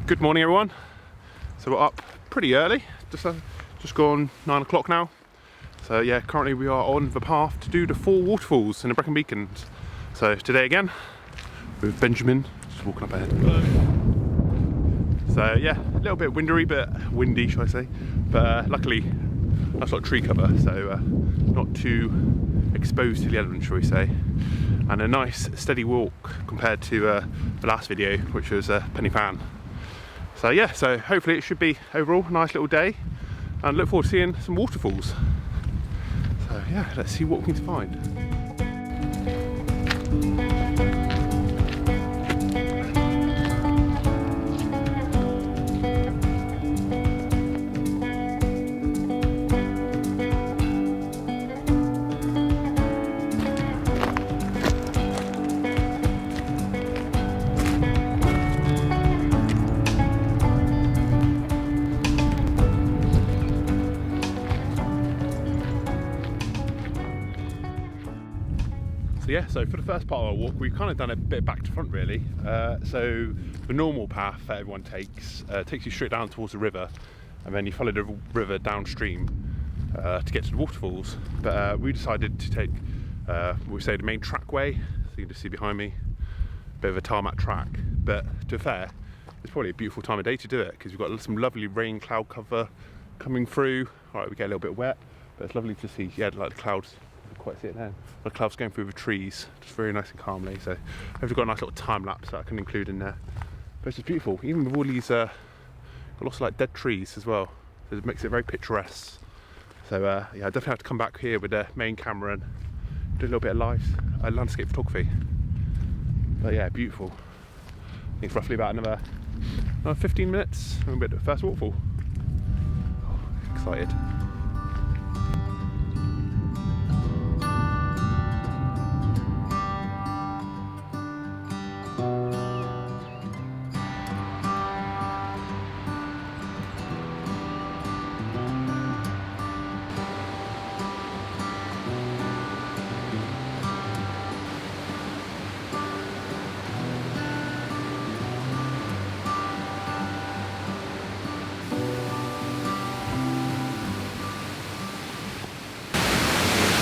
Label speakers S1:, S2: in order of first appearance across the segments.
S1: Good morning, everyone. So we're up pretty early, just gone 9 o'clock now. So yeah, currently we are on the path to do the Four Waterfalls in the Brecon Beacons. So today again with Benjamin, just walking up ahead. So yeah, a little bit windy, should I say? But luckily, that's not tree cover, so not too exposed to the elements, shall we say? And a nice steady walk compared to the last video, which was penny pan. So yeah, so hopefully it should be overall a nice little day, and look forward to seeing some waterfalls. So yeah, let's see what we can find. So yeah, so for the first part of our walk, we've kind of done a bit back to front really. So the normal path that everyone takes you straight down towards the river, and then you follow the river downstream to get to the waterfalls. But we decided to take, we say, the main trackway. So you can just see behind me, a bit of a tarmac track. But to be fair, it's probably a beautiful time of day to do it, because we've got some lovely rain cloud cover coming through. All right, we get a little bit wet, but it's lovely to see, yeah, like the clouds. Quite see it now. The clouds going through the trees, just very nice and calmly. So I've got a nice little time lapse that I can include in there. But it's just beautiful, even with all these got lots of like dead trees as well. So it makes it very picturesque. So yeah, I definitely have to come back here with the main camera and do a little bit of landscape photography. But yeah, beautiful. I think it's roughly about another 15 minutes and we'll be at the first waterfall. Oh, excited.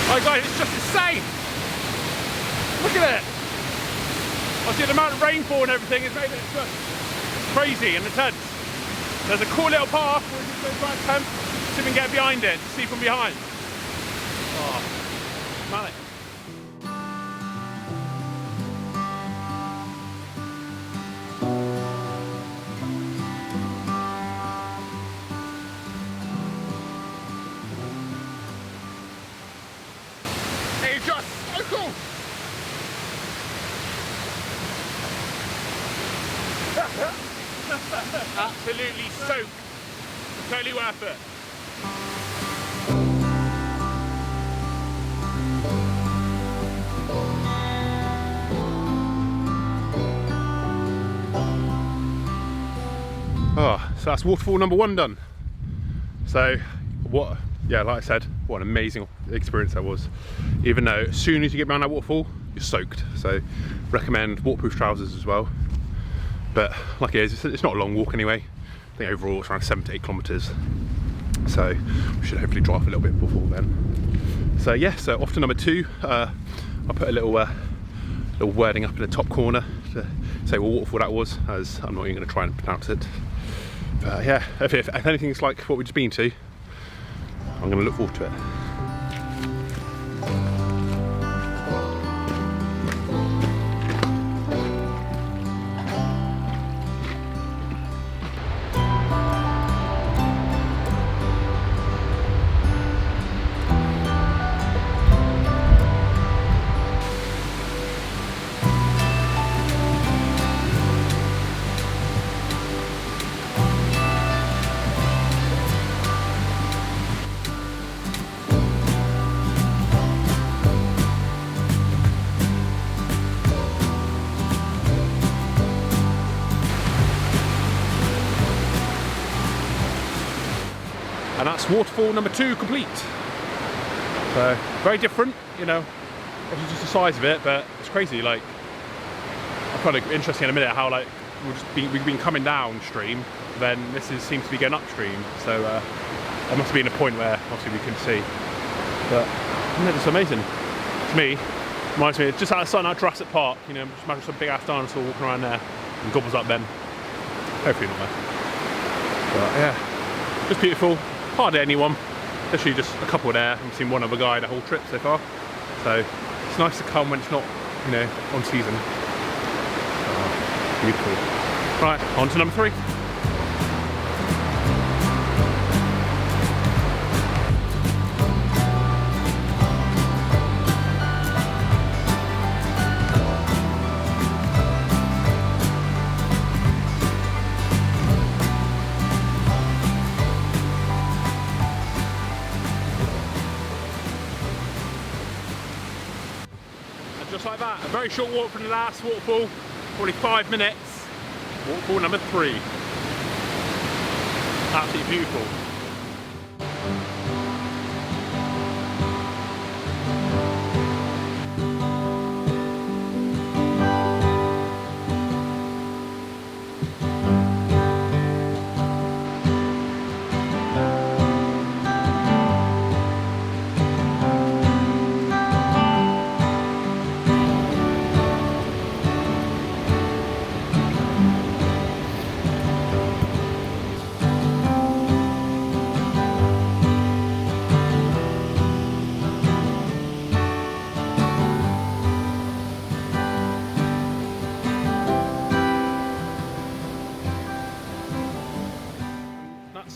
S1: Oh guys, it's just insane! Look at it! Obviously the amount of rainfall and everything has made it just crazy and intense. There's a cool little path where we just go try and attempt to even get behind it, to see from behind. Oh, manic. It's just so cool! Absolutely soaked. Totally worth it. Oh, so that's waterfall number 1 done. So what? Yeah, like I said, what an amazing experience that was. Even though as soon as you get behind that waterfall, you're soaked. So recommend waterproof trousers as well. But like it is, it's not a long walk anyway. I think overall it's around 7 to 8 kilometres. So we should hopefully dry off a little bit before then. So yeah, so off to number 2. I'll put a little wording up in the top corner to say what waterfall that was, as I'm not even going to try and pronounce it. But yeah, if anything is like what we've just been to, I'm going to look forward to it. And that's waterfall number 2 complete. So very different, you know, obviously just the size of it, but it's crazy. Like, I'll find it interesting in a minute how like we've been coming downstream, then this seems to be going upstream. So there must have been a point where obviously we couldn't see. But isn't it just amazing? To me, reminds me, it's just starting out Jurassic Park, you know, just imagine some big ass dinosaur walking around there and gobbles up Ben. Hopefully not there. But yeah, just beautiful. Hardly anyone. Literally just a couple there. I've seen one other guy the whole trip so far. So it's nice to come when it's not, you know, on season. Beautiful. Right, on to number 3. Just like that, a very short walk from the last waterfall, probably 5 minutes. Waterfall number 3. Absolutely beautiful.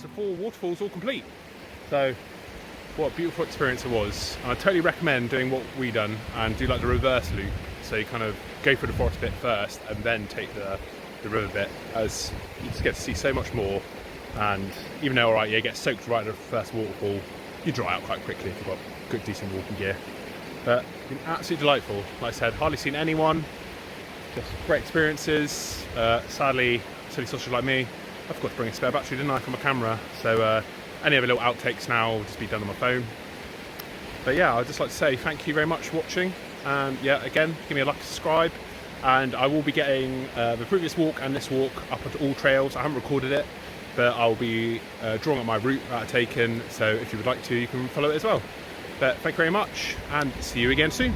S1: The 4 waterfalls all complete. So what a beautiful experience it was. And I totally recommend doing what we done and do like the reverse loop. So you kind of go through the forest bit first and then take the river bit, as you just get to see so much more. And even though alright, you get soaked right at the first waterfall, you dry out quite quickly if you've got good decent walking gear. But it's been absolutely delightful. Like I said, hardly seen anyone, just great experiences. Sadly, silly sausage like me, I forgot to bring a spare battery, didn't I, for my camera? So any other little outtakes now will just be done on my phone. But yeah, I'd just like to say thank you very much for watching. And yeah, again, give me a like and subscribe. And I will be getting the previous walk and this walk up onto all trails. I haven't recorded it, but I'll be drawing up my route that I've taken. So if you would like to, you can follow it as well. But thank you very much, and see you again soon.